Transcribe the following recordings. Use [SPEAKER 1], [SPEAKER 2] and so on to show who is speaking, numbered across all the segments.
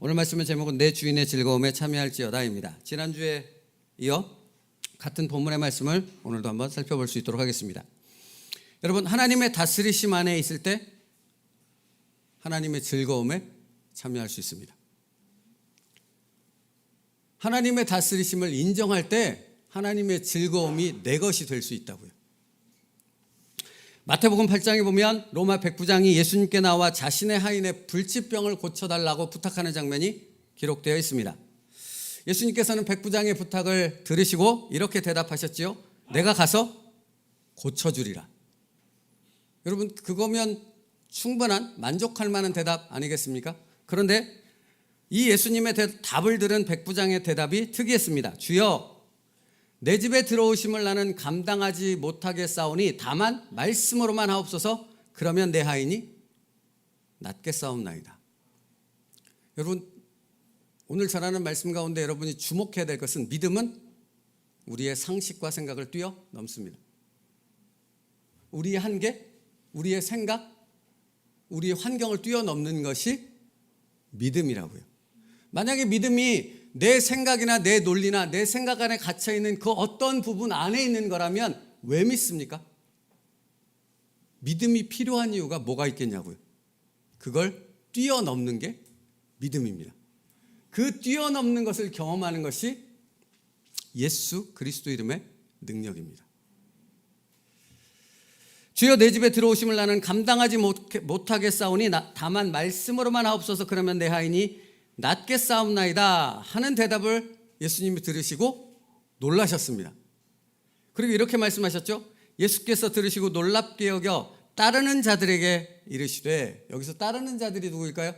[SPEAKER 1] 오늘 말씀의 제목은 내 주인의 즐거움에 참여할지어다입니다. 지난주에 이어 같은 본문의 말씀을 오늘도 한번 살펴볼 수 있도록 하겠습니다. 여러분, 하나님의 다스리심 안에 있을 때 하나님의 즐거움에 참여할 수 있습니다. 하나님의 다스리심을 인정할 때 하나님의 즐거움이 내 것이 될 수 있다고요. 마태복음 8장에 보면 로마 백부장이 예수님께 나와 자신의 하인의 불치병을 고쳐달라고 부탁하는 장면이 기록되어 있습니다. 예수님께서는 백부장의 부탁을 들으시고 이렇게 대답하셨지요. 내가 가서 고쳐주리라. 여러분, 그거면 충분한 만족할 만한 대답 아니겠습니까? 그런데 이 예수님의 답을 들은 백부장의 대답이 특이했습니다. 주여, 내 집에 들어오심을 나는 감당하지 못하겠사오니 다만 말씀으로만 하옵소서. 그러면 내 하인이 낫겠사옵나이다. 여러분, 오늘 전하는 말씀 가운데 여러분이 주목해야 될 것은 믿음은 우리의 상식과 생각을 뛰어넘습니다. 우리의 한계, 우리의 생각, 우리의 환경을 뛰어넘는 것이 믿음이라고요. 만약에 믿음이 내 생각이나 내 논리나 내 생각 안에 갇혀있는 그 어떤 부분 안에 있는 거라면 왜 믿습니까? 믿음이 필요한 이유가 뭐가 있겠냐고요. 그걸 뛰어넘는 게 믿음입니다. 그 뛰어넘는 것을 경험하는 것이 예수 그리스도 이름의 능력입니다. 주여, 내 집에 들어오심을 나는 감당하지 못하겠사오니 다만 말씀으로만 하옵소서. 그러면 내 하인이 낫겠사옵나이다 하는 대답을 예수님이 들으시고 놀라셨습니다. 그리고 이렇게 말씀하셨죠. 예수께서 들으시고 놀랍게 여겨 따르는 자들에게 이르시되, 여기서 따르는 자들이 누구일까요?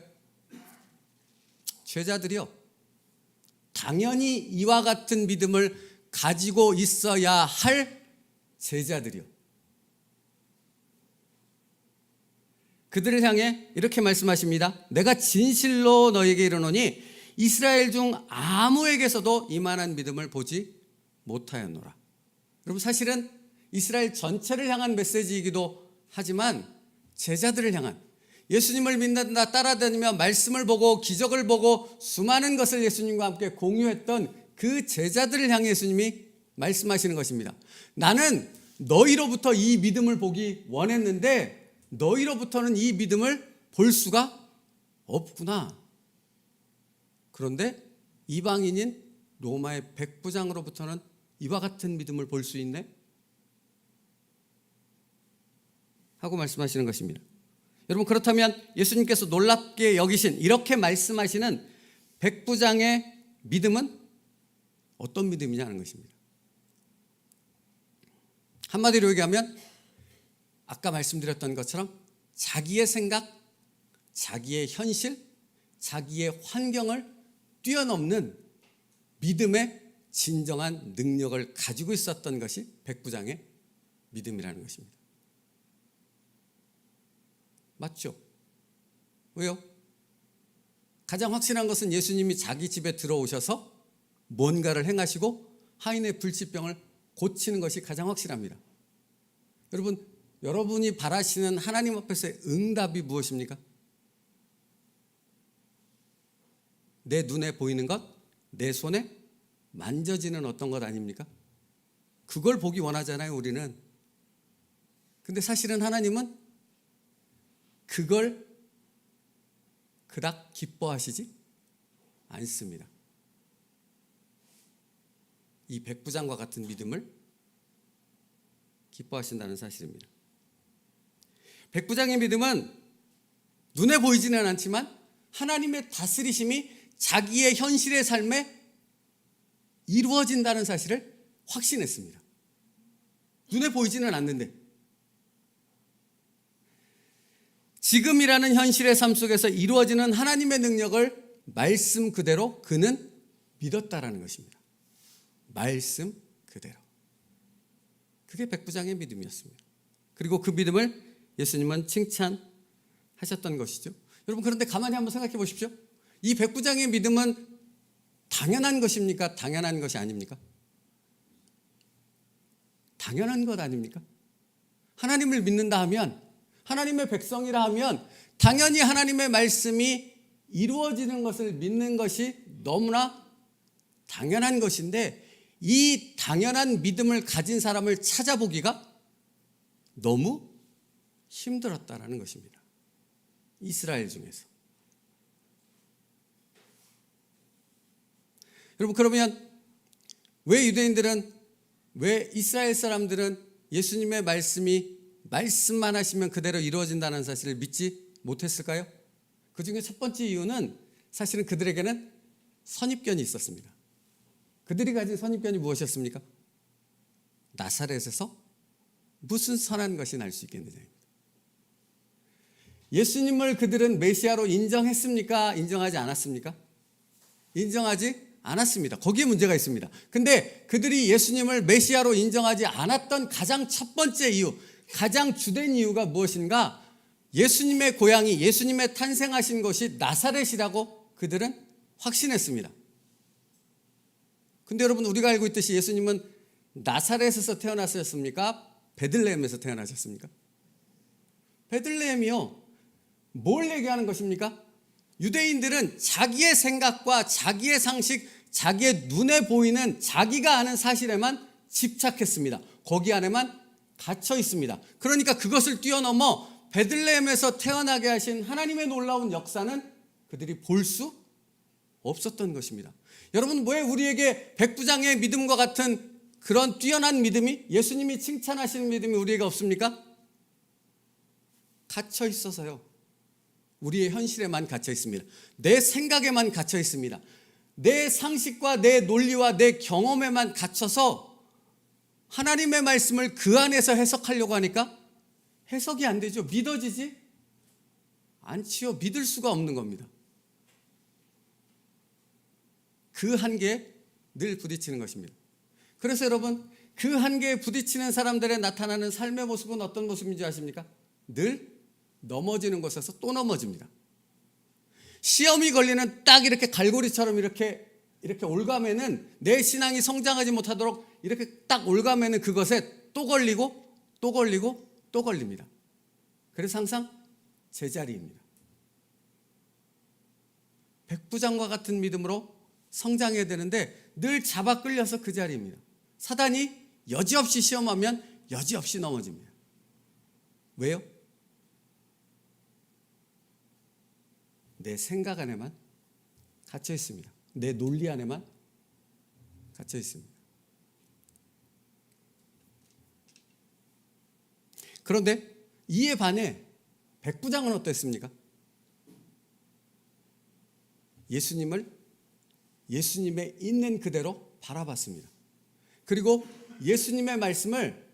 [SPEAKER 1] 제자들이요. 당연히 이와 같은 믿음을 가지고 있어야 할 제자들이요. 그들을 향해 이렇게 말씀하십니다. 내가 진실로 너에게 이르노니 이스라엘 중 아무에게서도 이만한 믿음을 보지 못하였노라. 여러분, 사실은 이스라엘 전체를 향한 메시지이기도 하지만 제자들을 향한, 예수님을 믿는다, 따라다니며 말씀을 보고 기적을 보고 수많은 것을 예수님과 함께 공유했던 그 제자들을 향해 예수님이 말씀하시는 것입니다. 나는 너희로부터 이 믿음을 보기 원했는데 너희로부터는 이 믿음을 볼 수가 없구나. 그런데 이방인인 로마의 백부장으로부터는 이와 같은 믿음을 볼 수 있네? 하고 말씀하시는 것입니다. 여러분, 그렇다면 예수님께서 놀랍게 여기신, 이렇게 말씀하시는 백부장의 믿음은 어떤 믿음이냐는 것입니다. 한마디로 얘기하면 아까 말씀드렸던 것처럼 자기의 생각, 자기의 현실, 자기의 환경을 뛰어넘는 믿음의 진정한 능력을 가지고 있었던 것이 백부장의 믿음이라는 것입니다. 맞죠? 왜요? 가장 확실한 것은 예수님이 자기 집에 들어오셔서 뭔가를 행하시고 하인의 불치병을 고치는 것이 가장 확실합니다. 여러분이 바라시는 하나님 앞에서의 응답이 무엇입니까? 내 눈에 보이는 것, 내 손에 만져지는 어떤 것 아닙니까? 그걸 보기 원하잖아요, 우리는. 근데 사실은 하나님은 그걸 그닥 기뻐하시지 않습니다. 이 백부장과 같은 믿음을 기뻐하신다는 사실입니다. 백부장의 믿음은 눈에 보이지는 않지만 하나님의 다스리심이 자기의 현실의 삶에 이루어진다는 사실을 확신했습니다. 눈에 보이지는 않는데 지금이라는 현실의 삶 속에서 이루어지는 하나님의 능력을 말씀 그대로 그는 믿었다라는 것입니다. 말씀 그대로. 그게 백부장의 믿음이었습니다. 그리고 그 믿음을 예수님은 칭찬하셨던 것이죠. 여러분, 그런데 가만히 한번 생각해 보십시오. 이 백부장의 믿음은 당연한 것입니까? 당연한 것이 아닙니까? 당연한 것 아닙니까? 하나님을 믿는다 하면, 하나님의 백성이라 하면 당연히 하나님의 말씀이 이루어지는 것을 믿는 것이 너무나 당연한 것인데 이 당연한 믿음을 가진 사람을 찾아보기가 너무 힘들었다라는 것입니다. 이스라엘 중에서. 여러분, 그러면 왜 유대인들은, 왜 이스라엘 사람들은 예수님의 말씀만 하시면 그대로 이루어진다는 사실을 믿지 못했을까요? 그 중에 첫 번째 이유는 사실은 그들에게는 선입견이 있었습니다. 그들이 가진 선입견이 무엇이었습니까? 나사렛에서 무슨 선한 것이 날 수 있겠느냐입니다. 예수님을 그들은 메시아로 인정했습니까? 인정하지 않았습니까? 인정하지 않았습니다. 거기에 문제가 있습니다. 근데 그들이 예수님을 메시아로 인정하지 않았던 가장 첫 번째 이유, 가장 주된 이유가 무엇인가? 예수님의 고향이, 예수님의 탄생하신 것이 나사렛이라고 그들은 확신했습니다. 근데 여러분, 우리가 알고 있듯이 예수님은 나사렛에서 태어나셨습니까? 베들레헴에서 태어나셨습니까? 베들레헴이요. 뭘 얘기하는 것입니까? 유대인들은 자기의 생각과 자기의 상식, 자기의 눈에 보이는 자기가 아는 사실에만 집착했습니다. 거기 안에만 갇혀 있습니다. 그러니까 그것을 뛰어넘어 베들레헴에서 태어나게 하신 하나님의 놀라운 역사는 그들이 볼 수 없었던 것입니다. 여러분, 왜 우리에게 백부장의 믿음과 같은 그런 뛰어난 믿음이, 예수님이 칭찬하시는 믿음이 우리에게 없습니까? 갇혀 있어서요. 우리의 현실에만 갇혀 있습니다. 내 생각에만 갇혀 있습니다. 내 상식과 내 논리와 내 경험에만 갇혀서 하나님의 말씀을 그 안에서 해석하려고 하니까 해석이 안 되죠. 믿어지지 않지요. 믿을 수가 없는 겁니다. 그 한계에 늘 부딪히는 것입니다. 그래서 여러분, 그 한계에 부딪히는 사람들의 나타나는 삶의 모습은 어떤 모습인지 아십니까? 늘 넘어지는 곳에서 또 넘어집니다. 시험이 걸리는 딱 이렇게 갈고리처럼 이렇게 올가매는, 내 신앙이 성장하지 못하도록 이렇게 딱 올가매는 그것에 또 걸리고 또 걸리고 또 걸립니다. 그래서 항상 제자리입니다. 백부장과 같은 믿음으로 성장해야 되는데 늘 잡아 끌려서 그 자리입니다. 사단이 여지없이 시험하면 여지없이 넘어집니다. 왜요? 내 생각 안에만 갇혀 있습니다. 내 논리 안에만 갇혀 있습니다. 그런데 이에 반해 백부장은 어땠습니까? 예수님의 있는 그대로 바라봤습니다. 그리고 예수님의 말씀을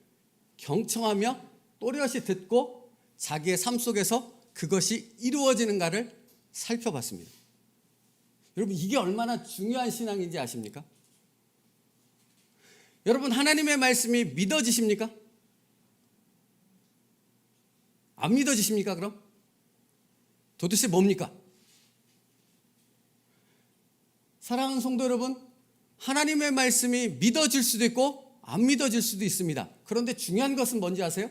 [SPEAKER 1] 경청하며 또렷이 듣고 자기의 삶 속에서 그것이 이루어지는가를 살펴봤습니다. 여러분, 이게 얼마나 중요한 신앙인지 아십니까? 여러분, 하나님의 말씀이 믿어지십니까? 안 믿어지십니까? 그럼 도대체 뭡니까? 사랑하는 성도 여러분, 하나님의 말씀이 믿어질 수도 있고 안 믿어질 수도 있습니다. 그런데 중요한 것은 뭔지 아세요?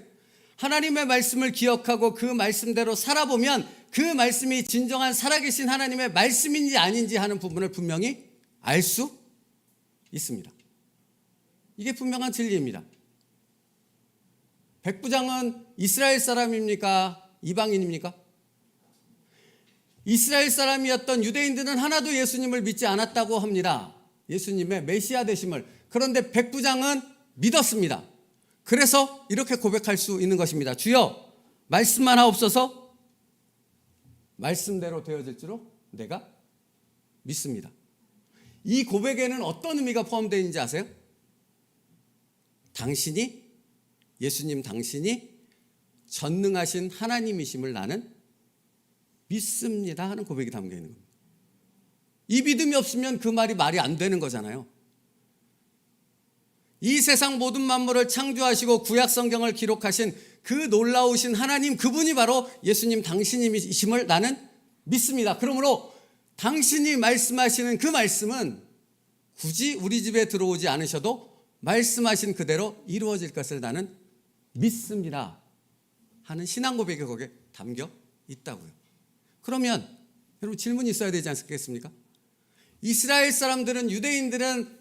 [SPEAKER 1] 하나님의 말씀을 기억하고 그 말씀대로 살아보면 그 말씀이 진정한 살아계신 하나님의 말씀인지 아닌지 하는 부분을 분명히 알 수 있습니다. 이게 분명한 진리입니다. 백부장은 이스라엘 사람입니까? 이방인입니까? 이스라엘 사람이었던 유대인들은 하나도 예수님을 믿지 않았다고 합니다. 예수님의 메시아 되심을. 그런데 백부장은 믿었습니다. 그래서 이렇게 고백할 수 있는 것입니다. 주여, 말씀만 하옵소서. 말씀대로 되어질 줄로 내가 믿습니다. 이 고백에는 어떤 의미가 포함되어 있는지 아세요? 예수님 당신이 전능하신 하나님이심을 나는 믿습니다 하는 고백이 담겨 있는 겁니다. 이 믿음이 없으면 그 말이 안 되는 거잖아요. 이 세상 모든 만물을 창조하시고 구약 성경을 기록하신 그 놀라우신 하나님, 그분이 바로 예수님 당신이심을 나는 믿습니다. 그러므로 당신이 말씀하시는 그 말씀은 굳이 우리 집에 들어오지 않으셔도 말씀하신 그대로 이루어질 것을 나는 믿습니다 하는 신앙 고백이 거기에 담겨 있다고요. 그러면 여러분 질문이 있어야 되지 않겠습니까? 이스라엘 사람들은, 유대인들은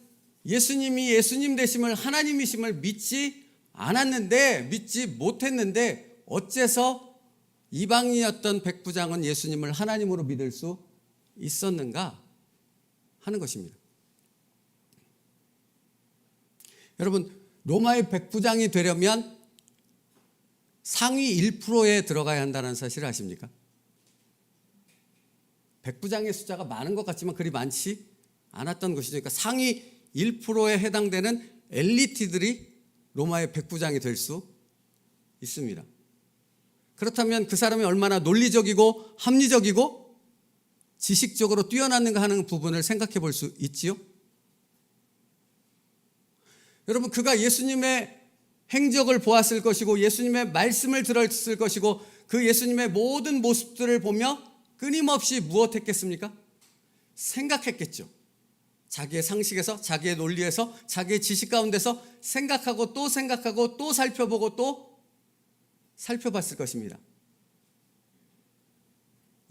[SPEAKER 1] 예수님이 예수님 되심을, 하나님이심을 믿지 않았는데, 믿지 못했는데 어째서 이방인이었던 백부장은 예수님을 하나님으로 믿을 수 있었는가 하는 것입니다. 여러분, 로마의 백부장이 되려면 상위 1%에 들어가야 한다는 사실을 아십니까? 백부장의 숫자가 많은 것 같지만 그리 많지 않았던 것이죠. 그러니까 상위 1%에 해당되는 엘리트들이 로마의 백부장이 될 수 있습니다. 그렇다면 그 사람이 얼마나 논리적이고 합리적이고 지식적으로 뛰어났는가 하는 부분을 생각해 볼 수 있지요. 여러분, 그가 예수님의 행적을 보았을 것이고 예수님의 말씀을 들었을 것이고 그 예수님의 모든 모습들을 보며 끊임없이 무엇했겠습니까? 생각했겠죠. 자기의 상식에서, 자기의 논리에서, 자기의 지식 가운데서 생각하고 또 생각하고 또 살펴보고 또 살펴봤을 것입니다.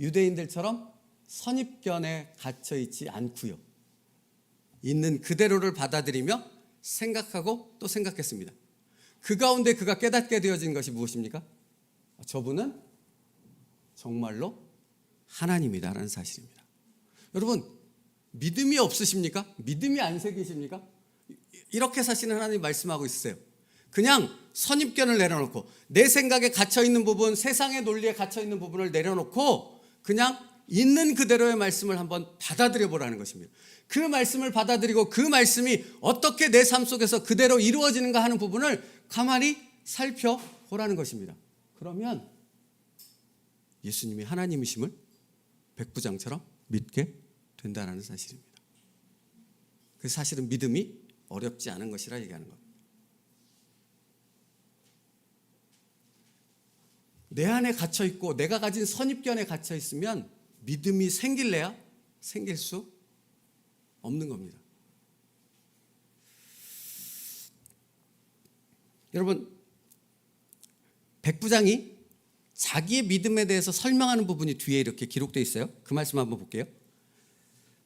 [SPEAKER 1] 유대인들처럼 선입견에 갇혀 있지 않고요. 있는 그대로를 받아들이며 생각하고 또 생각했습니다. 그 가운데 그가 깨닫게 되어진 것이 무엇입니까? 저분은 정말로 하나님이다라는 사실입니다. 여러분, 믿음이 없으십니까? 믿음이 안 새기십니까? 이렇게 사실은 하나님 말씀하고 있으세요. 그냥 선입견을 내려놓고 내 생각에 갇혀있는 부분, 세상의 논리에 갇혀있는 부분을 내려놓고 그냥 있는 그대로의 말씀을 한번 받아들여 보라는 것입니다. 그 말씀을 받아들이고 그 말씀이 어떻게 내 삶 속에서 그대로 이루어지는가 하는 부분을 가만히 살펴보라는 것입니다. 그러면 예수님이 하나님이심을 백부장처럼 믿게 된다는 사실입니다. 그 사실은 믿음이 어렵지 않은 것이라 얘기하는 겁니다. 내 안에 갇혀 있고 내가 가진 선입견에 갇혀 있으면 믿음이 생길래야 생길 수 없는 겁니다. 여러분, 백부장이 자기의 믿음에 대해서 설명하는 부분이 뒤에 이렇게 기록되어 있어요. 그 말씀 한번 볼게요.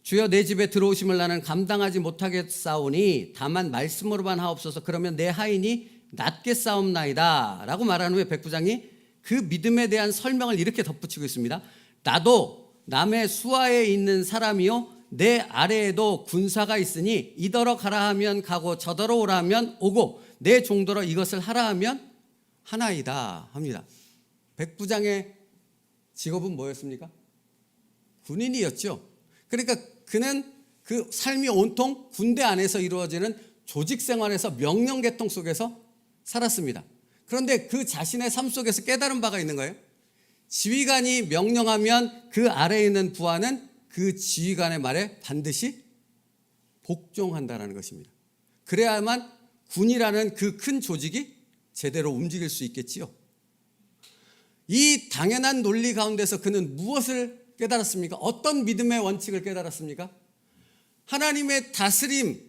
[SPEAKER 1] 주여, 내 집에 들어오심을 나는 감당하지 못하겠사오니 다만 말씀으로만 하옵소서. 그러면 내 하인이 낫겠사옵나이다 라고 말한 후에 백부장이 그 믿음에 대한 설명을 이렇게 덧붙이고 있습니다. 나도 남의 수하에 있는 사람이요 내 아래에도 군사가 있으니 이더러 가라 하면 가고 저더러 오라 하면 오고 내 종더러 이것을 하라 하면 하나이다 합니다. 백부장의 직업은 뭐였습니까? 군인이었죠. 그러니까 그는 그 삶이 온통 군대 안에서 이루어지는 조직 생활에서 명령 계통 속에서 살았습니다. 그런데 그 자신의 삶 속에서 깨달은 바가 있는 거예요. 지휘관이 명령하면 그 아래에 있는 부하는 그 지휘관의 말에 반드시 복종한다는 것입니다. 그래야만 군이라는 그 큰 조직이 제대로 움직일 수 있겠지요. 이 당연한 논리 가운데서 그는 무엇을 깨달았습니까? 어떤 믿음의 원칙을 깨달았습니까? 하나님의 다스림,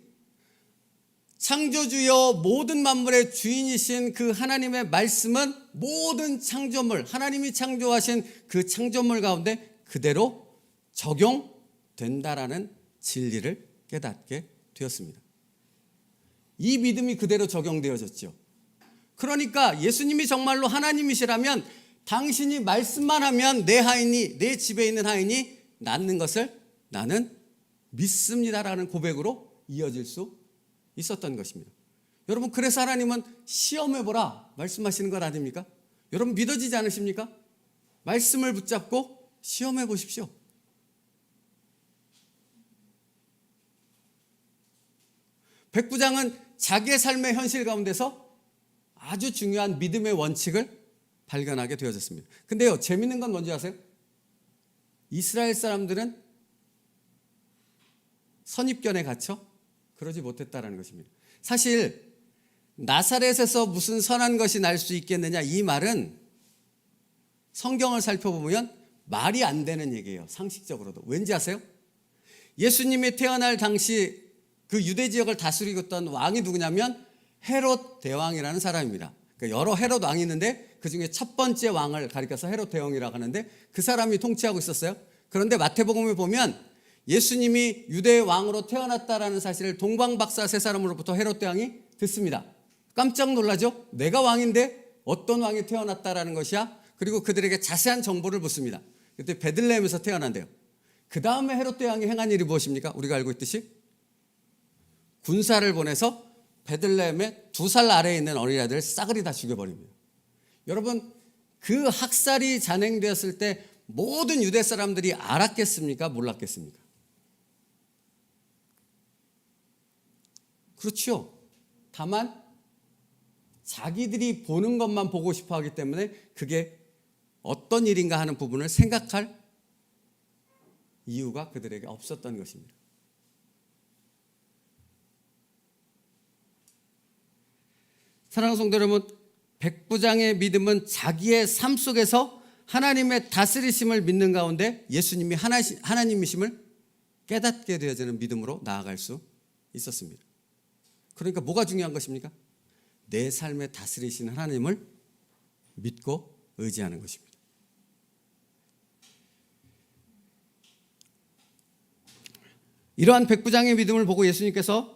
[SPEAKER 1] 창조주여 모든 만물의 주인이신 그 하나님의 말씀은 모든 창조물, 하나님이 창조하신 그 창조물 가운데 그대로 적용된다라는 진리를 깨닫게 되었습니다. 이 믿음이 그대로 적용되어졌죠. 그러니까 예수님이 정말로 하나님이시라면 당신이 말씀만 하면 내 하인이, 내 집에 있는 하인이 낫는 것을 나는 믿습니다라는 고백으로 이어질 수 있었던 것입니다. 여러분, 그래서 하나님은 시험해보라 말씀하시는 것 아닙니까? 여러분, 믿어지지 않으십니까? 말씀을 붙잡고 시험해 보십시오. 백부장은 자기의 삶의 현실 가운데서 아주 중요한 믿음의 원칙을 발견하게 되어졌습니다. 근데요, 재밌는 건 뭔지 아세요? 이스라엘 사람들은 선입견에 갇혀 그러지 못했다라는 것입니다. 사실 나사렛에서 무슨 선한 것이 날 수 있겠느냐, 이 말은 성경을 살펴보면 말이 안 되는 얘기예요. 상식적으로도. 왠지 아세요? 예수님이 태어날 당시 그 유대 지역을 다스리고 있던 왕이 누구냐면 헤롯 대왕이라는 사람입니다. 그러니까 여러 헤롯 왕이 있는데 그 중에 첫 번째 왕을 가리켜서 헤롯 대왕이라고 하는데 그 사람이 통치하고 있었어요. 그런데 마태복음에 보면 예수님이 유대의 왕으로 태어났다라는 사실을 동방박사 세 사람으로부터 헤롯 왕이 듣습니다. 깜짝 놀라죠? 내가 왕인데 어떤 왕이 태어났다라는 것이야? 그리고 그들에게 자세한 정보를 묻습니다. 그때 베들레헴에서 태어난대요. 그 다음에 헤롯 왕이 행한 일이 무엇입니까? 우리가 알고 있듯이 군사를 보내서 베들레헴의 2살 아래에 있는 어린아이들을 싸그리 다 죽여버립니다. 여러분, 그 학살이 잔행되었을 때 모든 유대 사람들이 알았겠습니까? 몰랐겠습니까? 그렇죠. 다만 자기들이 보는 것만 보고 싶어 하기 때문에 그게 어떤 일인가 하는 부분을 생각할 이유가 그들에게 없었던 것입니다. 사랑하는 성도 여러분, 백부장의 믿음은 자기의 삶 속에서 하나님의 다스리심을 믿는 가운데 예수님이 하나님이심을 깨닫게 되어지는 믿음으로 나아갈 수 있었습니다. 그러니까 뭐가 중요한 것입니까? 내 삶에 다스리시는 하나님을 믿고 의지하는 것입니다. 이러한 백부장의 믿음을 보고 예수님께서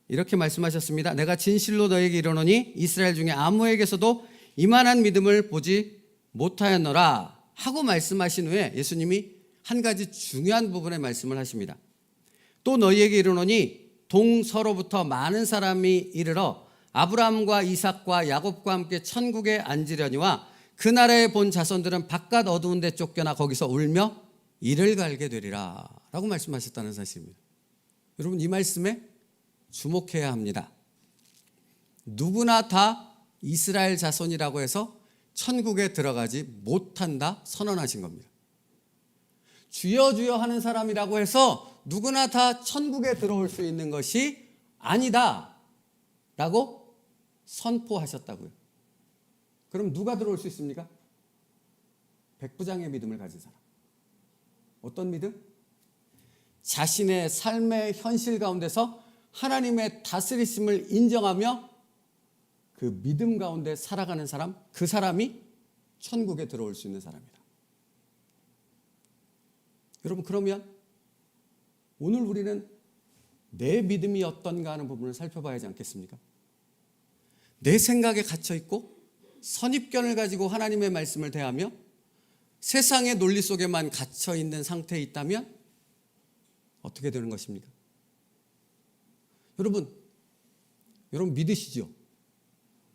[SPEAKER 1] 이렇게 말씀하셨습니다. 내가 진실로 너에게 이르노니 이스라엘 중에 아무에게서도 이만한 믿음을 보지 못하였노라 하고 말씀하신 후에 예수님이 한 가지 중요한 부분의 말씀을 하십니다. 또 너희에게 이르노니 동서로부터 많은 사람이 이르러 아브라함과 이삭과 야곱과 함께 천국에 앉으려니와 그 나라에 본 자손들은 바깥 어두운 데 쫓겨나 거기서 울며 이를 갈게 되리라 라고 말씀하셨다는 사실입니다. 여러분, 이 말씀에 주목해야 합니다. 누구나 다 이스라엘 자손이라고 해서 천국에 들어가지 못한다 선언하신 겁니다. 주여 주여 하는 사람이라고 해서 누구나 다 천국에 들어올 수 있는 것이 아니다 라고 선포하셨다고요. 그럼 누가 들어올 수 있습니까? 백부장의 믿음을 가진 사람. 어떤 믿음? 자신의 삶의 현실 가운데서 하나님의 다스리심을 인정하며 그 믿음 가운데 살아가는 사람, 그 사람이 천국에 들어올 수 있는 사람이다. 여러분, 그러면 오늘 우리는 내 믿음이 어떤가 하는 부분을 살펴봐야 하지 않겠습니까? 내 생각에 갇혀있고 선입견을 가지고 하나님의 말씀을 대하며 세상의 논리 속에만 갇혀있는 상태에 있다면 어떻게 되는 것입니까? 여러분 믿으시죠?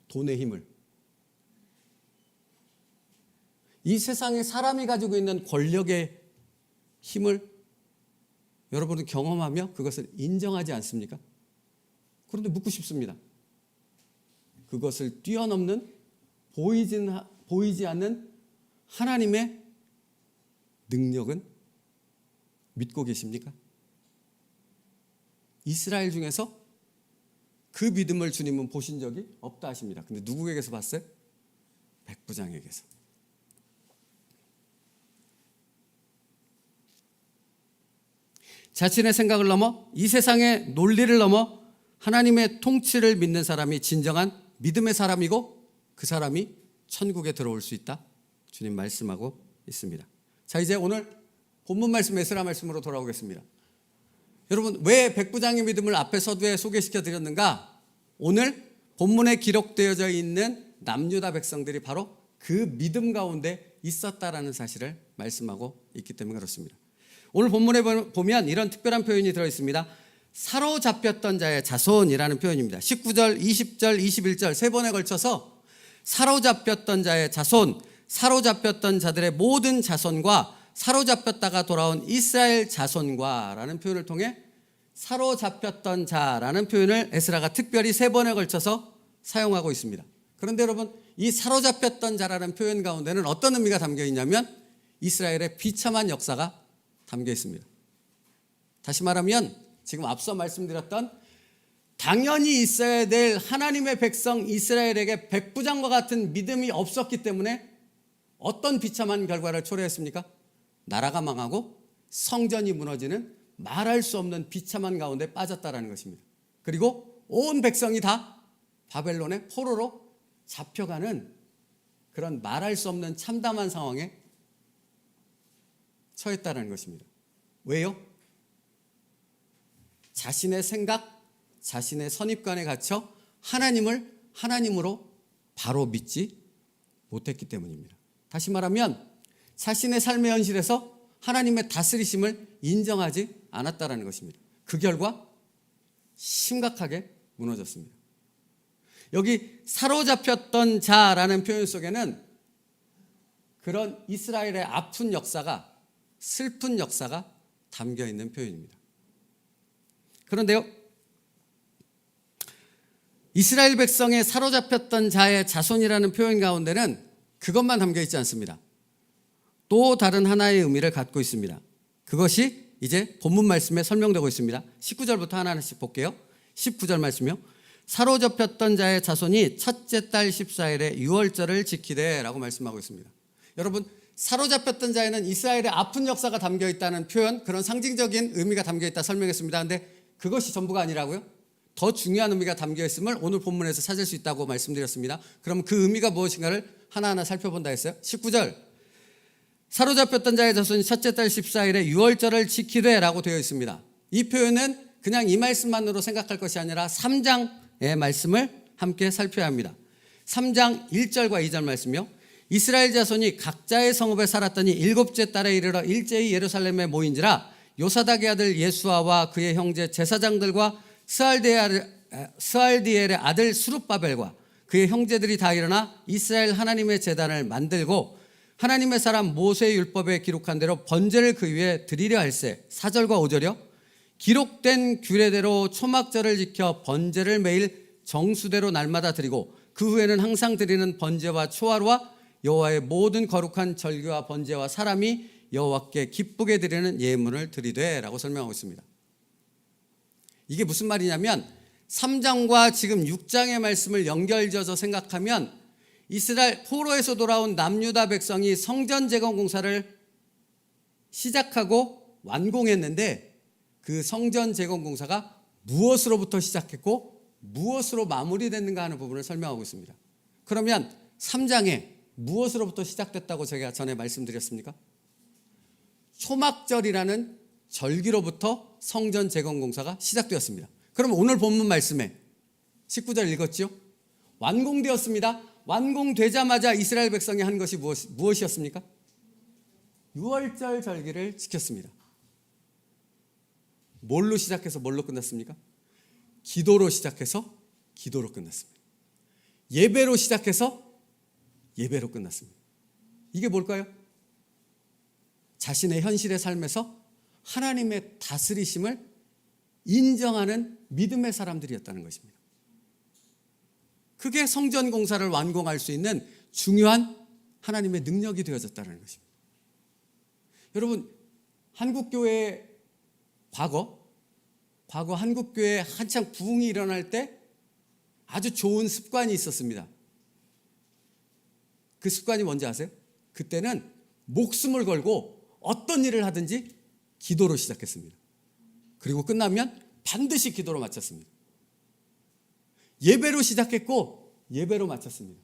[SPEAKER 1] 돈의 힘을. 이 세상에 사람이 가지고 있는 권력의 힘을 여러분은 경험하며 그것을 인정하지 않습니까? 그런데 묻고 싶습니다. 그것을 뛰어넘는 보이지 않는 하나님의 능력은 믿고 계십니까? 이스라엘 중에서 그 믿음을 주님은 보신 적이 없다 하십니다. 근데 누구에게서 봤어요? 백부장에게서. 자신의 생각을 넘어 이 세상의 논리를 넘어 하나님의 통치를 믿는 사람이 진정한 믿음의 사람이고 그 사람이 천국에 들어올 수 있다. 주님 말씀하고 있습니다. 자, 이제 오늘 본문 말씀 에스라 말씀으로 돌아오겠습니다. 여러분, 왜 백부장의 믿음을 앞에 서두에 소개시켜 드렸는가? 오늘 본문에 기록되어져 있는 남유다 백성들이 바로 그 믿음 가운데 있었다라는 사실을 말씀하고 있기 때문에 그렇습니다. 오늘 본문에 보면 이런 특별한 표현이 들어있습니다. 사로잡혔던 자의 자손이라는 표현입니다. 19절, 20절, 21절 세 번에 걸쳐서 사로잡혔던 자의 자손, 사로잡혔던 자들의 모든 자손과 사로잡혔다가 돌아온 이스라엘 자손과 라는 표현을 통해 사로잡혔던 자라는 표현을 에스라가 특별히 세 번에 걸쳐서 사용하고 있습니다. 그런데 여러분, 이 사로잡혔던 자라는 표현 가운데는 어떤 의미가 담겨 있냐면 이스라엘의 비참한 역사가 담겨 있습니다. 다시 말하면 지금 앞서 말씀드렸던 당연히 있어야 될 하나님의 백성 이스라엘에게 백부장과 같은 믿음이 없었기 때문에 어떤 비참한 결과를 초래했습니까? 나라가 망하고 성전이 무너지는 말할 수 없는 비참한 가운데 빠졌다라는 것입니다. 그리고 온 백성이 다 바벨론의 포로로 잡혀가는 그런 말할 수 없는 참담한 상황에 처했다는 것입니다. 왜요? 자신의 생각, 자신의 선입관에 갇혀 하나님을 하나님으로 바로 믿지 못했기 때문입니다. 다시 말하면 자신의 삶의 현실에서 하나님의 다스리심을 인정하지 않았다는 것입니다. 그 결과 심각하게 무너졌습니다. 여기 사로잡혔던 자라는 표현 속에는 그런 이스라엘의 아픈 역사가, 슬픈 역사가 담겨 있는 표현입니다. 그런데요, 이스라엘 백성의 사로잡혔던 자의 자손이라는 표현 가운데는 그것만 담겨 있지 않습니다. 또 다른 하나의 의미를 갖고 있습니다. 그것이 이제 본문 말씀에 설명되고 있습니다. 19절부터 하나하나씩 볼게요. 19절 말씀이요. 사로잡혔던 자의 자손이 첫째 달 14일에 유월절을 지키되 라고 말씀하고 있습니다. 여러분, 사로잡혔던 자에는 이스라엘의 아픈 역사가 담겨 있다는 표현, 그런 상징적인 의미가 담겨 있다 설명했습니다. 그런데 그것이 전부가 아니라고요? 더 중요한 의미가 담겨 있음을 오늘 본문에서 찾을 수 있다고 말씀드렸습니다. 그럼 그 의미가 무엇인가를 하나하나 살펴본다 했어요. 19절, 사로잡혔던 자의 자손이 첫째 달 14일에 유월절을 지키되 라고 되어 있습니다. 이 표현은 그냥 이 말씀만으로 생각할 것이 아니라 3장의 말씀을 함께 살펴야 합니다. 3장 1절과 2절 말씀이요. 이스라엘 자손이 각자의 성읍에 살았더니 일곱째 달에 이르러 일제히 예루살렘에 모인지라 요사닥의 아들 예수아와 그의 형제 제사장들과 스알디엘의 아들 수룹바벨과 그의 형제들이 다 일어나 이스라엘 하나님의 제단을 만들고 하나님의 사람 모세의 율법에 기록한 대로 번제를 그 위에 드리려 할세. 4절과 5절이요. 기록된 규례대로 초막절을 지켜 번제를 매일 정수대로 날마다 드리고 그 후에는 항상 드리는 번제와 초하루와 여호와의 모든 거룩한 절기와 번제와 사람이 여호와께 기쁘게 드리는 예물을 드리되 라고 설명하고 있습니다. 이게 무슨 말이냐면 3장과 지금 6장의 말씀을 연결지어서 생각하면 이스라엘 포로에서 돌아온 남유다 백성이 성전 재건 공사를 시작하고 완공했는데 그 성전 재건 공사가 무엇으로부터 시작했고 무엇으로 마무리됐는가 하는 부분을 설명하고 있습니다. 그러면 3장에 무엇으로부터 시작됐다고 제가 전에 말씀드렸습니까? 초막절이라는 절기로부터 성전 재건 공사가 시작되었습니다. 그럼 오늘 본문 말씀에 19절 읽었죠? 완공되었습니다. 완공되자마자 이스라엘 백성이 한 것이 무엇이었습니까? 유월절 절기를 지켰습니다. 뭘로 시작해서 뭘로 끝났습니까? 기도로 시작해서 기도로 끝났습니다. 예배로 시작해서 예배로 끝났습니다. 이게 뭘까요? 자신의 현실의 삶에서 하나님의 다스리심을 인정하는 믿음의 사람들이었다는 것입니다. 그게 성전 공사를 완공할 수 있는 중요한 하나님의 능력이 되어졌다는 것입니다. 여러분, 한국교회의 과거 한국교회에 한창 부흥이 일어날 때 아주 좋은 습관이 있었습니다. 그 습관이 뭔지 아세요? 그때는 목숨을 걸고 어떤 일을 하든지 기도로 시작했습니다. 그리고 끝나면 반드시 기도로 마쳤습니다. 예배로 시작했고 예배로 마쳤습니다.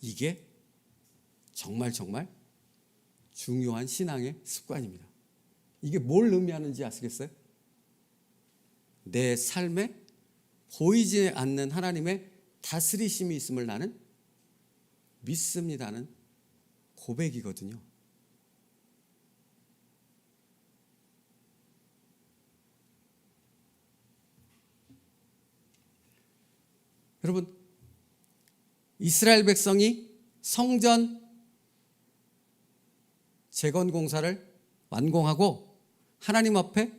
[SPEAKER 1] 이게 정말 중요한 신앙의 습관입니다. 이게 뭘 의미하는지 아시겠어요? 내 삶에 보이지 않는 하나님의 다스리심이 있음을 나는 믿습니다는 고백이거든요. 여러분, 이스라엘 백성이 성전 재건 공사를 완공하고 하나님 앞에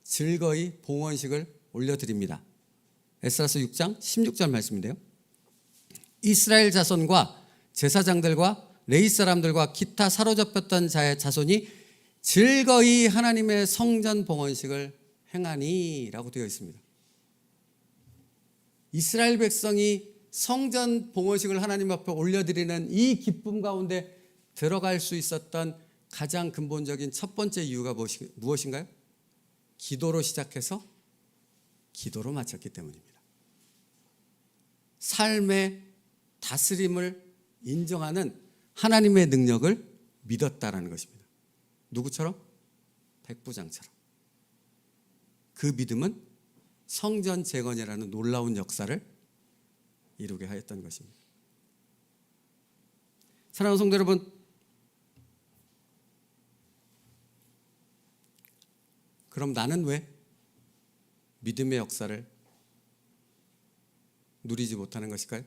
[SPEAKER 1] 즐거이 봉헌식을 올려드립니다. 에스라서 6장 16절 말씀인데요. 이스라엘 자손과 제사장들과 레위 사람들과 기타 사로잡혔던 자의 자손이 즐거이 하나님의 성전 봉헌식을 행하니 라고 되어 있습니다. 이스라엘 백성이 성전 봉헌식을 하나님 앞에 올려드리는 이 기쁨 가운데 들어갈 수 있었던 가장 근본적인 첫 번째 이유가 무엇인가요? 기도로 시작해서 기도로 마쳤기 때문입니다. 삶의 다스림을 인정하는 하나님의 능력을 믿었다라는 것입니다. 누구처럼? 백부장처럼. 그 믿음은 성전 재건이라는 놀라운 역사를 이루게 하였던 것입니다. 사랑하는 성도 여러분, 그럼 나는 왜 믿음의 역사를 누리지 못하는 것일까요?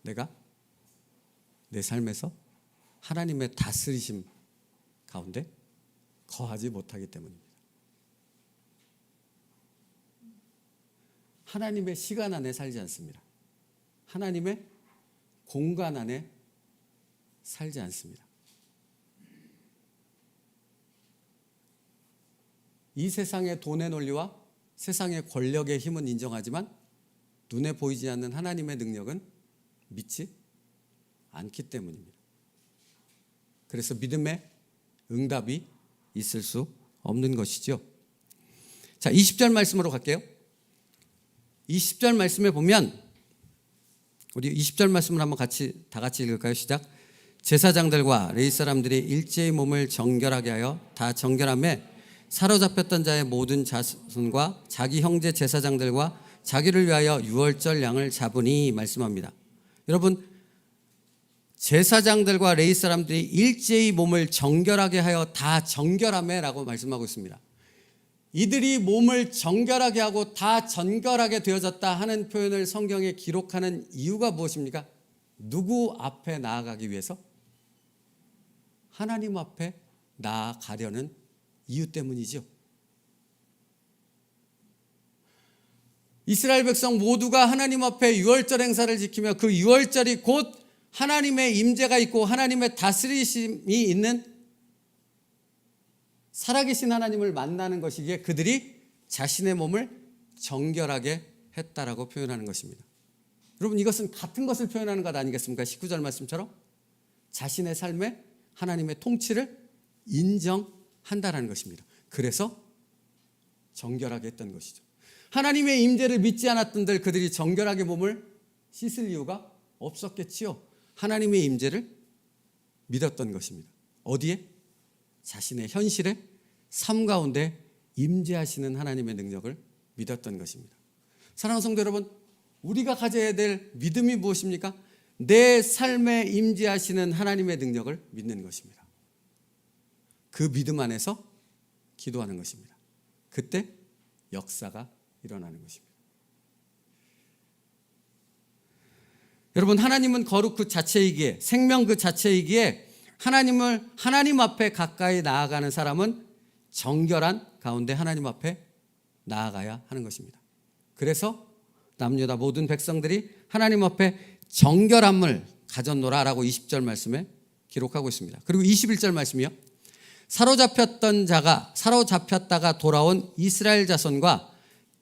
[SPEAKER 1] 내가 내 삶에서 하나님의 다스리심 가운데 거하지 못하기 때문입니다. 하나님의 시간 안에 살지 않습니다. 하나님의 공간 안에 살지 않습니다. 이 세상의 돈의 논리와 세상의 권력의 힘은 인정하지만 눈에 보이지 않는 하나님의 능력은 믿지 않기 때문입니다. 그래서 믿음의 응답이 있을 수 없는 것이죠. 자, 20절 말씀으로 갈게요. 20절 말씀에 보면 우리 20절 말씀을 한번 다 같이 읽을까요? 시작. 제사장들과 레위 사람들이 일제히 몸을 정결하게 하여 다 정결함에 사로잡혔던 자의 모든 자손과 자기 형제 제사장들과 자기를 위하여 유월절 양을 잡으니 말씀합니다. 여러분, 제사장들과 레위 사람들이 일제히 몸을 정결하게 하여 다 정결함에라고 말씀하고 있습니다. 이들이 몸을 정결하게 하고 다 정결하게 되어졌다 하는 표현을 성경에 기록하는 이유가 무엇입니까? 누구 앞에 나아가기 위해서? 하나님 앞에 나아가려는 이유 때문이죠. 이스라엘 백성 모두가 하나님 앞에 유월절 행사를 지키며 그 유월절이 곧 하나님의 임재가 있고 하나님의 다스리심이 있는 살아계신 하나님을 만나는 것이기에 그들이 자신의 몸을 정결하게 했다라고 표현하는 것입니다. 여러분, 이것은 같은 것을 표현하는 것 아니겠습니까? 19절 말씀처럼 자신의 삶에 하나님의 통치를 인정한다라는 것입니다. 그래서 정결하게 했던 것이죠. 하나님의 임재를 믿지 않았던 그들이 정결하게 몸을 씻을 이유가 없었겠지요. 하나님의 임재를 믿었던 것입니다. 어디에? 자신의 현실에 삶 가운데 임재하시는 하나님의 능력을 믿었던 것입니다. 사랑하는 성도 여러분, 우리가 가져야 될 믿음이 무엇입니까? 내 삶에 임재하시는 하나님의 능력을 믿는 것입니다. 그 믿음 안에서 기도하는 것입니다. 그때 역사가 일어나는 것입니다. 여러분, 하나님은 거룩 그 자체이기에, 생명 그 자체이기에 하나님 앞에 가까이 나아가는 사람은 정결한 가운데 하나님 앞에 나아가야 하는 것입니다. 그래서 남유다 모든 백성들이 하나님 앞에 정결함을 가졌노라라고 20절 말씀에 기록하고 있습니다. 그리고 21절 말씀이요. 사로잡혔다가 돌아온 이스라엘 자손과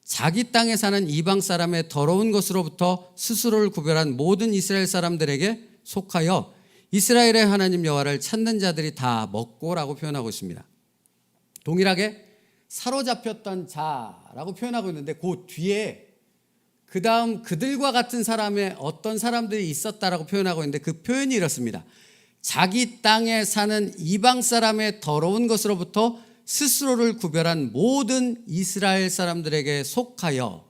[SPEAKER 1] 자기 땅에 사는 이방 사람의 더러운 것으로부터 스스로를 구별한 모든 이스라엘 사람들에게 속하여 이스라엘의 하나님 여호와를 찾는 자들이 다 먹고라고 표현하고 있습니다. 동일하게 사로잡혔던 자라고 표현하고 있는데 그 뒤에 그 다음 그들과 같은 사람의 어떤 사람들이 있었다라고 표현하고 있는데 그 표현이 이렇습니다. 자기 땅에 사는 이방 사람의 더러운 것으로부터 스스로를 구별한 모든 이스라엘 사람들에게 속하여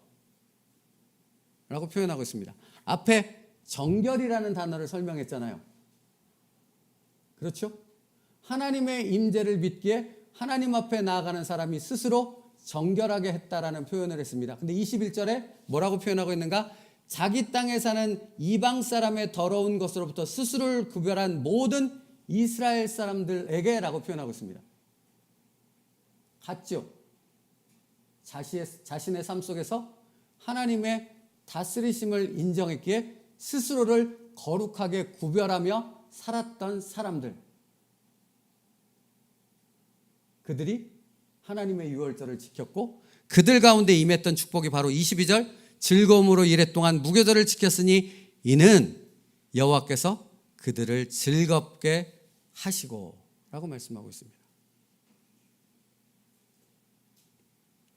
[SPEAKER 1] 라고 표현하고 있습니다. 앞에 정결이라는 단어를 설명했잖아요. 그렇죠? 하나님의 임재를 믿기에 하나님 앞에 나아가는 사람이 스스로 정결하게 했다라는 표현을 했습니다. 근데 21절에 뭐라고 표현하고 있는가? 자기 땅에 사는 이방 사람의 더러운 것으로부터 스스로를 구별한 모든 이스라엘 사람들에게 라고 표현하고 있습니다. 같죠? 자신의 삶 속에서 하나님의 다스리심을 인정했기에 스스로를 거룩하게 구별하며 살았던 사람들, 그들이 하나님의 유월절을 지켰고 그들 가운데 임했던 축복이 바로 22절 즐거움으로 이레 동안 무교절을 지켰으니 이는 여호와께서 그들을 즐겁게 하시고 라고 말씀하고 있습니다.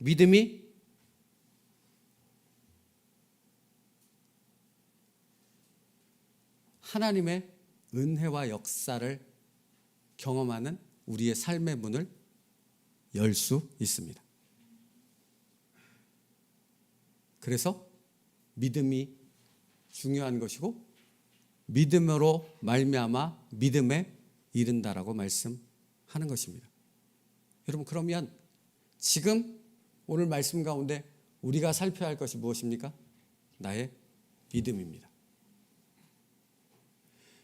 [SPEAKER 1] 믿음이 하나님의 은혜와 역사를 경험하는 우리의 삶의 문을 열 수 있습니다. 그래서 믿음이 중요한 것이고 믿음으로 말미암아 믿음에 이른다라고 말씀하는 것입니다. 여러분, 그러면 지금 오늘 말씀 가운데 우리가 살펴야 할 것이 무엇입니까? 나의 믿음입니다.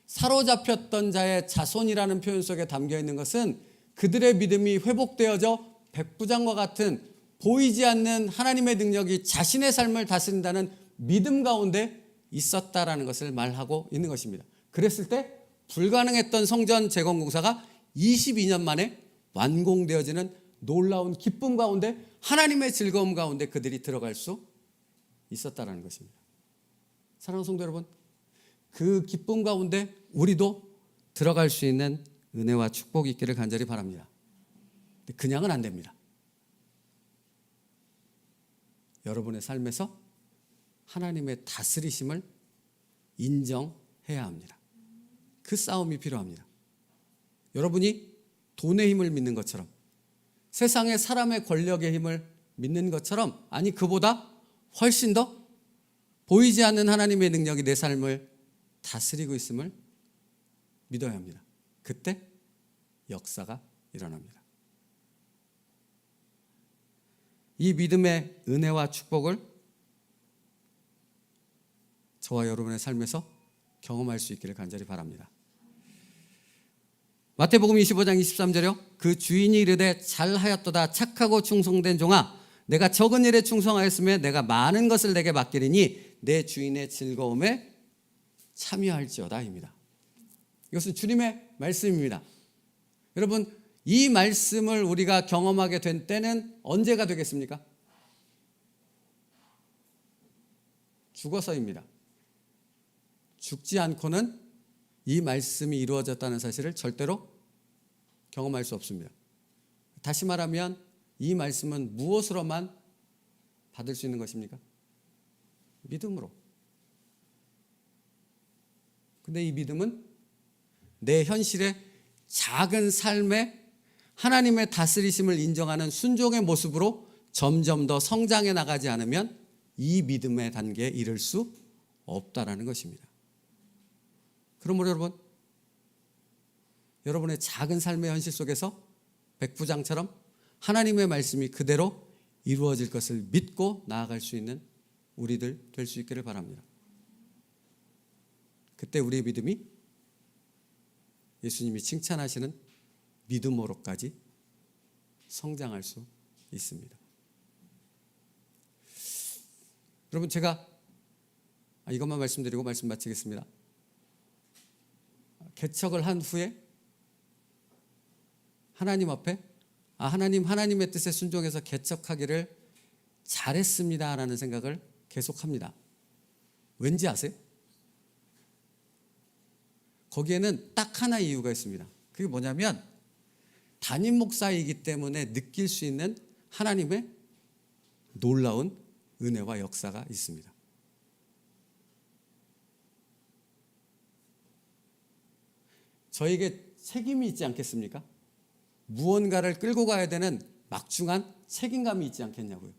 [SPEAKER 1] 사로잡혔던 자의 자손이라는 표현 속에 담겨 있는 것은 그들의 믿음이 회복되어져 백부장과 같은 보이지 않는 하나님의 능력이 자신의 삶을 다스린다는 믿음 가운데 있었다라는 것을 말하고 있는 것입니다. 그랬을 때 불가능했던 성전 재건공사가 22년 만에 완공되어지는 놀라운 기쁨 가운데, 하나님의 즐거움 가운데 그들이 들어갈 수 있었다라는 것입니다. 사랑하는 성도 여러분, 그 기쁨 가운데 우리도 들어갈 수 있는 은혜와 축복이 있기를 간절히 바랍니다. 그냥은 안 됩니다. 여러분의 삶에서 하나님의 다스리심을 인정해야 합니다. 그 싸움이 필요합니다. 여러분이 돈의 힘을 믿는 것처럼, 세상의 사람의 권력의 힘을 믿는 것처럼, 아니 그보다 훨씬 더 보이지 않는 하나님의 능력이 내 삶을 다스리고 있음을 믿어야 합니다. 그때 역사가 일어납니다. 이 믿음의 은혜와 축복을 저와 여러분의 삶에서 경험할 수 있기를 간절히 바랍니다. 마태복음 25장 23절이요. 그 주인이 이르되 잘하였도다 착하고 충성된 종아, 내가 적은 일에 충성하였으며 내가 많은 것을 내게 맡기리니 내 주인의 즐거움에 참여할지어다 입니다. 이것은 주님의 말씀입니다. 여러분, 이 말씀을 우리가 경험하게 된 때는 언제가 되겠습니까? 죽어서입니다. 죽지 않고는 이 말씀이 이루어졌다는 사실을 절대로 경험할 수 없습니다. 다시 말하면 이 말씀은 무엇으로만 받을 수 있는 것입니까? 믿음으로. 근데 이 믿음은 내 현실의 작은 삶에 하나님의 다스리심을 인정하는 순종의 모습으로 점점 더 성장해 나가지 않으면 이 믿음의 단계에 이를 수 없다라는 것입니다. 그러므로 여러분, 여러분의 작은 삶의 현실 속에서 백부장처럼 하나님의 말씀이 그대로 이루어질 것을 믿고 나아갈 수 있는 우리들 될 수 있기를 바랍니다. 그때 우리의 믿음이 예수님이 칭찬하시는 믿음으로까지 성장할 수 있습니다. 여러분, 제가 이것만 말씀드리고 말씀 마치겠습니다. 개척을 한 후에 하나님 앞에 하나님의 뜻에 순종해서 개척하기를 잘했습니다라는 생각을 계속합니다. 왠지 아세요? 거기에는 딱 하나 이유가 있습니다. 그게 뭐냐면 담임 목사이기 때문에 느낄 수 있는 하나님의 놀라운 은혜와 역사가 있습니다. 저에게 책임이 있지 않겠습니까? 무언가를 끌고 가야 되는 막중한 책임감이 있지 않겠냐고요.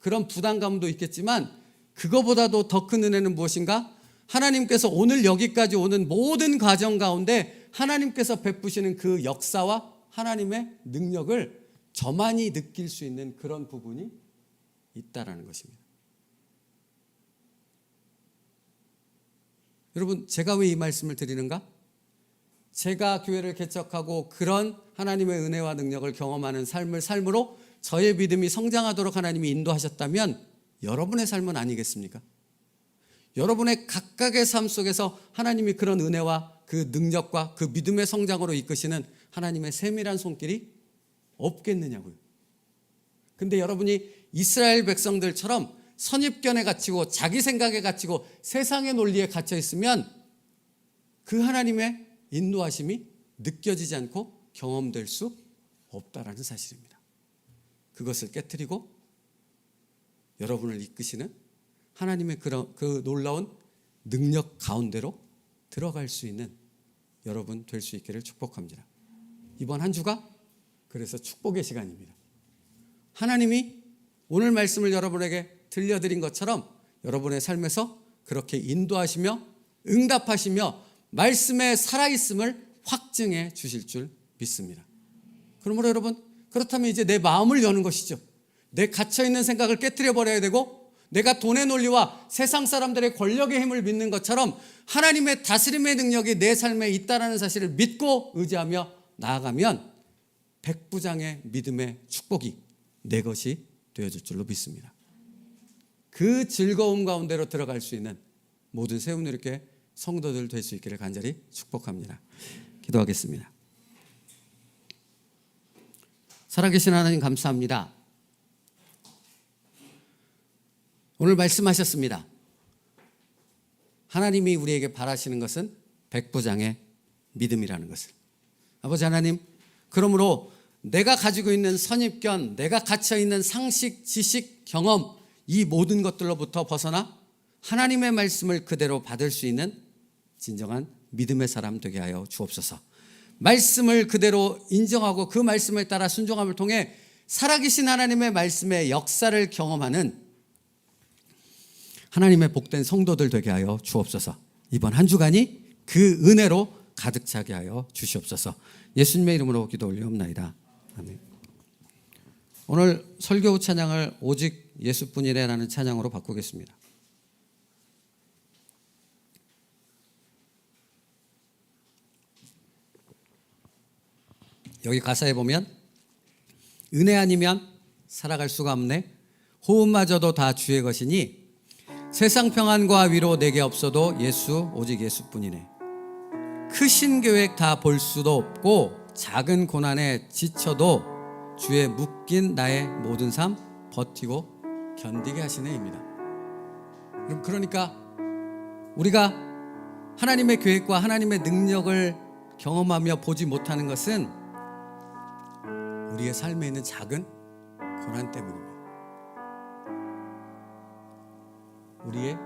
[SPEAKER 1] 그런 부담감도 있겠지만 그거보다도 더 큰 은혜는 무엇인가? 하나님께서 오늘 여기까지 오는 모든 과정 가운데 하나님께서 베푸시는 그 역사와 하나님의 능력을 저만이 느낄 수 있는 그런 부분이 있다라는 것입니다. 여러분, 제가 왜 이 말씀을 드리는가? 제가 교회를 개척하고 그런 하나님의 은혜와 능력을 경험하는 삶으로 저의 믿음이 성장하도록 하나님이 인도하셨다면 여러분의 삶은 아니겠습니까? 여러분의 각각의 삶 속에서 하나님이 그런 은혜와 그 능력과 그 믿음의 성장으로 이끄시는 하나님의 세밀한 손길이 없겠느냐고요. 근데 여러분이 이스라엘 백성들처럼 선입견에 갇히고 자기 생각에 갇히고 세상의 논리에 갇혀 있으면 그 하나님의 인도하심이 느껴지지 않고 경험될 수 없다라는 사실입니다. 그것을 깨트리고 여러분을 이끄시는 하나님의 그 놀라운 능력 가운데로 들어갈 수 있는 여러분 될 수 있기를 축복합니다. 이번 한 주가 그래서 축복의 시간입니다. 하나님이 오늘 말씀을 여러분에게 들려드린 것처럼 여러분의 삶에서 그렇게 인도하시며 응답하시며 말씀의 살아있음을 확증해 주실 줄 믿습니다. 그러므로 여러분, 그렇다면 이제 내 마음을 여는 것이죠. 내 갇혀있는 생각을 깨트려 버려야 되고, 내가 돈의 논리와 세상 사람들의 권력의 힘을 믿는 것처럼 하나님의 다스림의 능력이 내 삶에 있다는 사실을 믿고 의지하며 나아가면 백부장의 믿음의 축복이 내 것이 되어질 줄로 믿습니다. 그 즐거움 가운데로 들어갈 수 있는 모든 세움누리교회 성도들 될 수 있기를 간절히 축복합니다. 기도하겠습니다. 살아계신 하나님 감사합니다. 오늘 말씀하셨습니다. 하나님이 우리에게 바라시는 것은 백부장의 믿음이라는 것을. 아버지 하나님, 그러므로 내가 가지고 있는 선입견, 내가 갇혀있는 상식, 지식, 경험, 이 모든 것들로부터 벗어나 하나님의 말씀을 그대로 받을 수 있는 진정한 믿음의 사람 되게 하여 주옵소서. 말씀을 그대로 인정하고 그 말씀에 따라 순종함을 통해 살아계신 하나님의 말씀의 역사를 경험하는 하나님의 복된 성도들 되게 하여 주옵소서. 이번 한 주간이 그 은혜로 가득 차게 하여 주시옵소서. 예수님의 이름으로 기도 올리옵나이다. 아멘. 오늘 설교 찬양을 오직 예수뿐이래라는 찬양으로 바꾸겠습니다. 여기 가사에 보면 은혜 아니면 살아갈 수가 없네. 호흡마저도 다 주의 것이니 세상 평안과 위로 내게 없어도 예수 오직 예수뿐이네. 크신 계획 다 볼 수도 없고 작은 고난에 지쳐도 주의 묶인 나의 모든 삶 버티고 견디게 하시네입니다. 그러니까 우리가 하나님의 계획과 하나님의 능력을 경험하며 보지 못하는 것은 우리의 삶에 있는 작은 고난 때문입니다. 우리의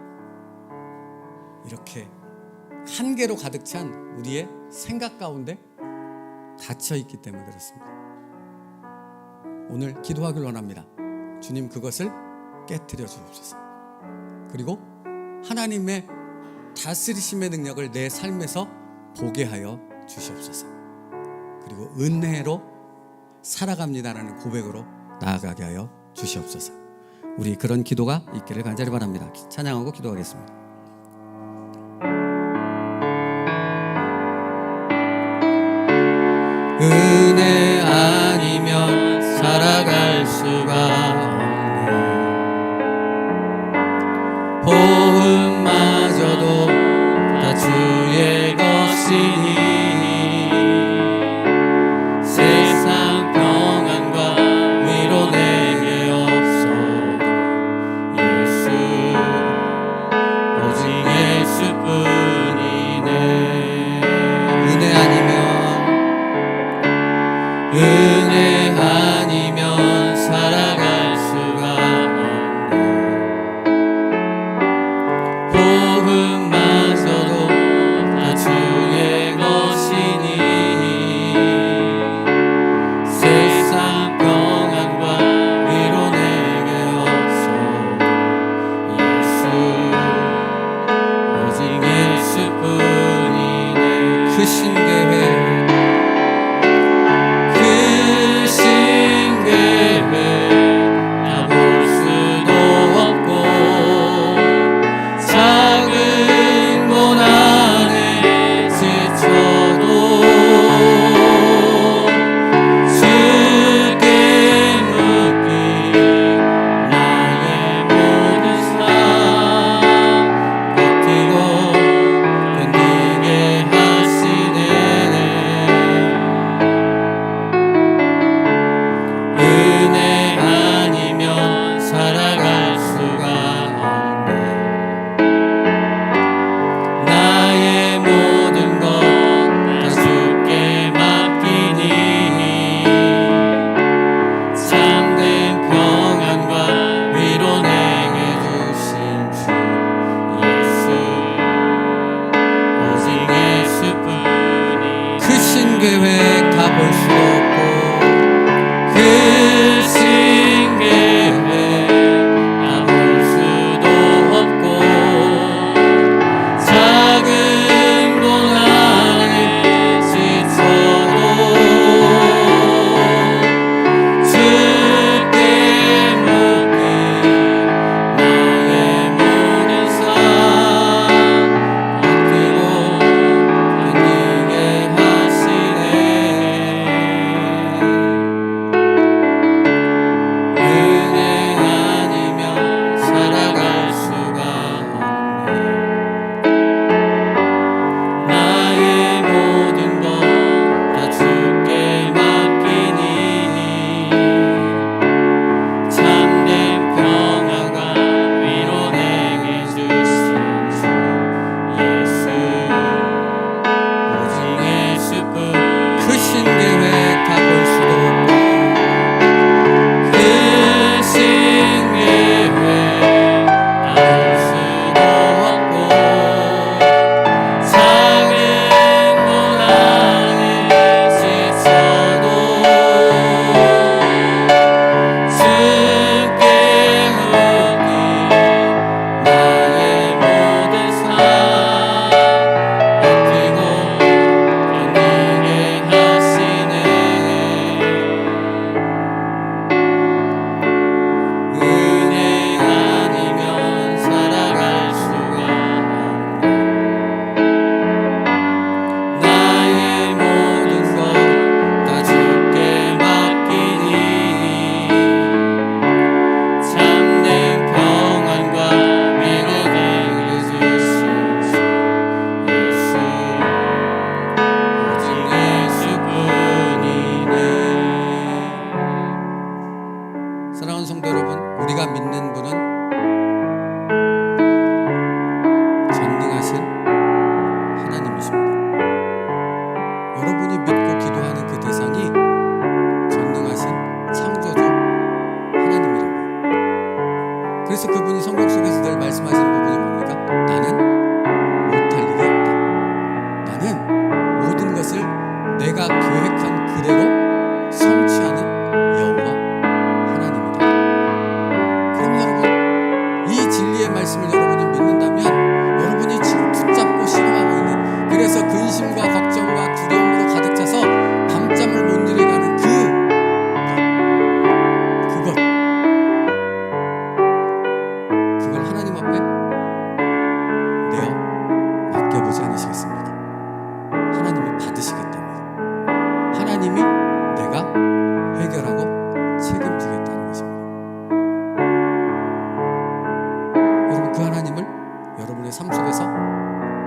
[SPEAKER 1] 이렇게 한계로 가득 찬 우리의 생각 가운데 갇혀있기 때문에 그렇습니다. 오늘 기도하길 원합니다. 주님, 그것을 깨트려 주옵소서. 그리고 하나님의 다스리심의 능력을 내 삶에서 보게 하여 주시옵소서. 그리고 은혜로 살아갑니다라는 고백으로 나아가게 하여 주시옵소서. 우리 그런 기도가 있기를 간절히 바랍니다. 찬양하고 기도하겠습니다. 은혜 아니면 살아갈 수가 없네. 호흡마저도 다 주의 것이니 세상 평안과 위로 내게 없어도 예수 오직 예수뿐이네. 은혜 아니면 살아갈 그래서 그분이 성경 속에서 늘 말씀하시는 부분이 뭡니까? 나는 못할 일이 없다. 나는 모든 것을 내가 계획한 그대로 성취하는 여호와 하나님이다. 그럼 여러분, 이 진리의 말씀을 여러분이 믿는다면 여러분이 지금 붙잡고 신음하고 있는, 그래서 근심과 걱정과 두려움으로 가득 차서 밤잠을 못 이루게 하는 그걸 하나님 앞에 내어 맡겨보지 않으시겠습니까? 하나님이 받으시겠답니다. 하나님이 내가 해결하고 책임지겠다는 것입니다. 여러분, 그 하나님을 여러분의 삶 속에서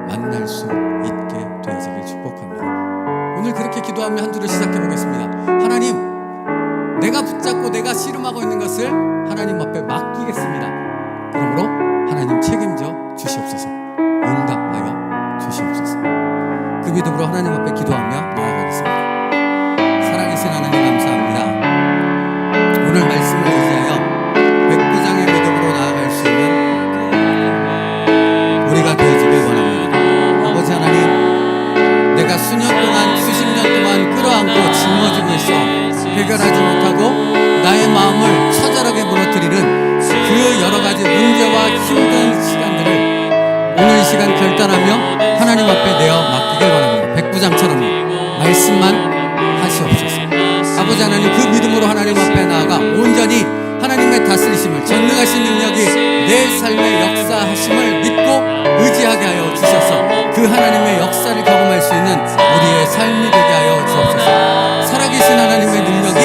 [SPEAKER 1] 만날 수 있게 되시길 축복합니다. 오늘 그렇게 기도하며 한 주를 시작해 보겠습니다. 하나님, 내가 붙잡고 내가 씨름하고 있는 것을 하나님 앞에 맡기겠습니다. 그러므로 하나님 책임져 주시옵소서. 응답하여 주시옵소서. 그 믿음으로 하나님 앞에 기도하며 나아가겠습니다. 살아계신 하나님 감사합니다. 오늘 말씀을 의지하여 백부장의 믿음으로 나아갈 수 있는 우리가 되어지길 원합니다. 아버지 하나님, 내가 수년 동안 수십 년 동안 끌어안고 짊어지고 있어 해결하지 못하고 나의 마음을 처절하게 무너뜨리는 그 여러 가지 문제와 힘든 시간들을 오늘 이 시간 결단하며 하나님 앞에 내어 맡기길 원합니다. 백부장처럼 말씀만 하시옵소서. 아버지 하나님, 그 믿음으로 하나님 앞에 나아가 온전히 하나님의 다스리심을, 전능하신 능력이 내 삶의 역사하심을 믿고 의지하게 하여 주셔서 그 하나님의 역사를 경험할 수 있는 우리의 삶이 되게 하여 주옵소서. 살아계신 하나님의 능력이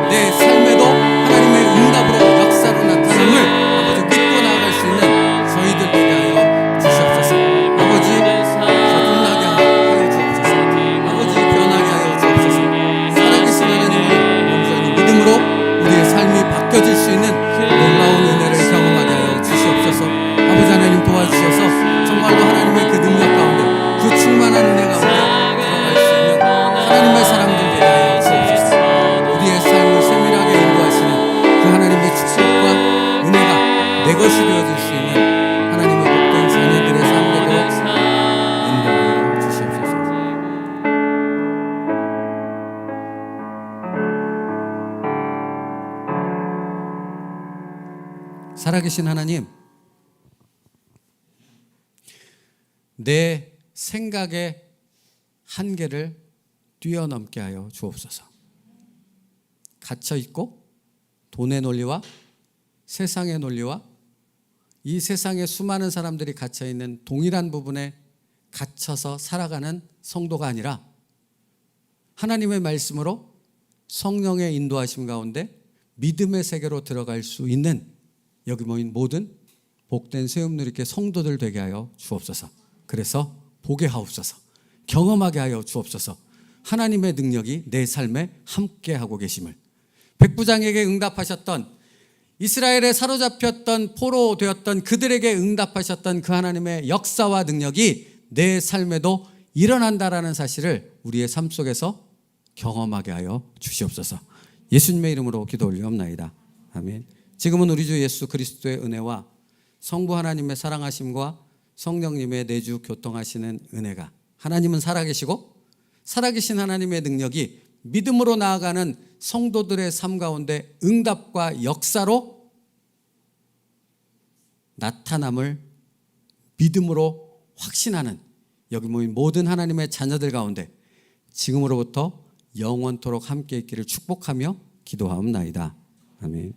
[SPEAKER 1] 내 삶에도 하나님의 응답으로 역사로 나타남을 아버지 믿고 나아갈 수 있는 저희들 되게 하여 주시옵소서. 아버지, 거듭나게 하여 주옵소서. 아버지, 변하게 하여 주옵소서. 살아계신 하나님을 온전히 믿음으로 우리의 삶이 바뀌어질 수 있는 놀라운 은혜를 경험하게 하여 주시옵소서. 아버지 하나님, 도와주셔서 정말로 하나님의 그 능력 가운데, 그 충만한 은혜 가운데 들어갈 수 있는 하나님의 사람들 되게 하여 주옵소서. 우리의 삶을 세밀하게 인도하시는 그 하나님의 축복과 은혜가 내 것이 되어질 수 있는 하나님의 복된 자녀들의 삶 되도록 인도하여 주시옵소서. 살아계신 하나님, 내 생각의 한계를 뛰어넘게 하여 주옵소서. 갇혀있고 돈의 논리와 세상의 논리와 이 세상에 수많은 사람들이 갇혀있는 동일한 부분에 갇혀서 살아가는 성도가 아니라 하나님의 말씀으로 성령의 인도하심 가운데 믿음의 세계로 들어갈 수 있는 여기 모인 모든 복된 세움 누리께 성도들 되게 하여 주옵소서. 그래서 보게 하옵소서. 경험하게 하여 주옵소서. 하나님의 능력이 내 삶에 함께하고 계심을, 백부장에게 응답하셨던, 이스라엘에 사로잡혔던 포로 되었던 그들에게 응답하셨던 그 하나님의 역사와 능력이 내 삶에도 일어난다라는 사실을 우리의 삶 속에서 경험하게 하여 주시옵소서. 예수님의 이름으로 기도 올리옵나이다. 아멘. 지금은 우리 주 예수 그리스도의 은혜와 성부 하나님의 사랑하심과 성령님의 내주 교통하시는 은혜가, 하나님은 살아계시고 살아계신 하나님의 능력이 믿음으로 나아가는 성도들의 삶 가운데 응답과 역사로 나타남을 믿음으로 확신하는 여기 모인 모든 하나님의 자녀들 가운데 지금으로부터 영원토록 함께 있기를 축복하며 기도하옵나이다. 아멘.